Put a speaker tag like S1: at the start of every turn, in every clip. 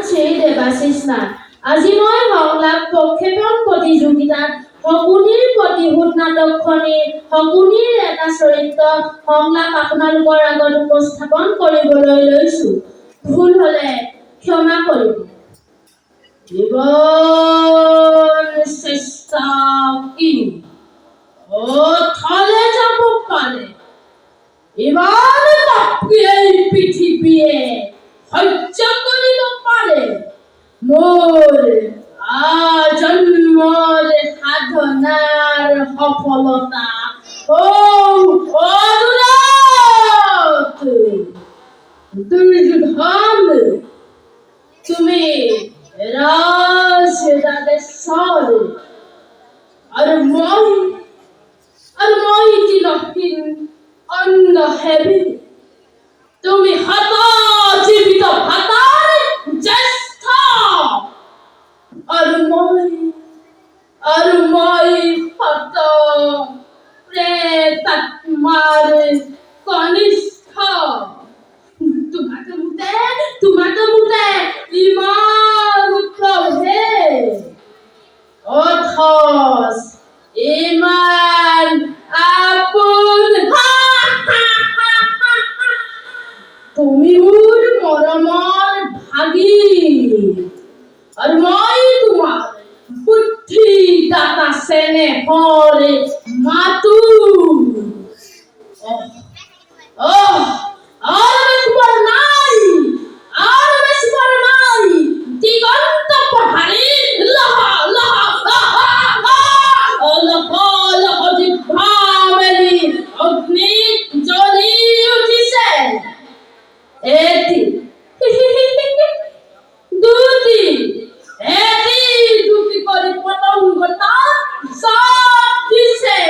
S1: শ্ৰী দেৱাশিষ নাথ। আজি মই সংলাপ প্ৰক্ষেপণ প্ৰতিযোগিতাত শকুনিৰ প্ৰতিশোধ নাটকখনিৰ শকুনিৰ এটা চৰিত্ৰ সংলাপ আপোনালোকৰ আগত উপস্থাপন কৰিবলৈ লৈছো। ভুল হলে ক্ষমা কৰিব। জীৱন চেষ্টা কি অথলে যাব পাৰে, ইমান এই পৃথিৱীয়ে সহ্য কৰিব পাৰে মোৰ আজন্মৰ সাধনাৰ সফলতা। দুৰ্যোধন, তুমি ৰাজৰাজেশ্বৰ আৰু মই তিলহীন অন্ধহেবি। তুমি জীৱিত ভাতাৰ জ্যেষ্ঠ আৰু মই প্ৰেতাত্মাৰ কনিষ্ঠ। তোমাকে মোতে ইমান ক্ৰোধে অথচ ইমান আপোন। তুমি মোৰ মৰমৰ ভাগিন আৰু মই তোমাৰ বুদ্ধিদাতা চেনেহৰ মাতুল। দিগন্ত প্ৰহাৰী জিহ্বা মেলি অগ্নি জ্বলি উঠিছে। এটি দুটি কৰি পতংগ তাত চাপ দিছে।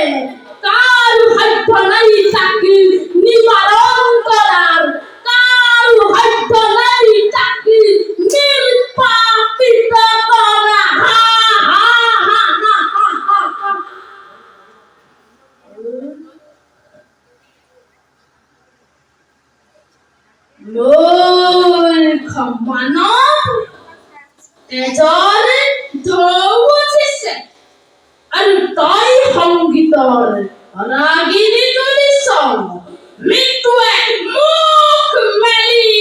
S1: কাৰো সাধ্য নাই তাকে নিবাৰণ কৰাৰ, কাৰো সাধ্য নাই তাকে নিৰ্বাপিত কৰা। মূৰ্খ মানৱ, তেজৰ ঢৌ উঠিছে আৰু তই সংগীতৰ ৰাগিনী তুলিছ। মৃত্যুৱে মুখ মেলি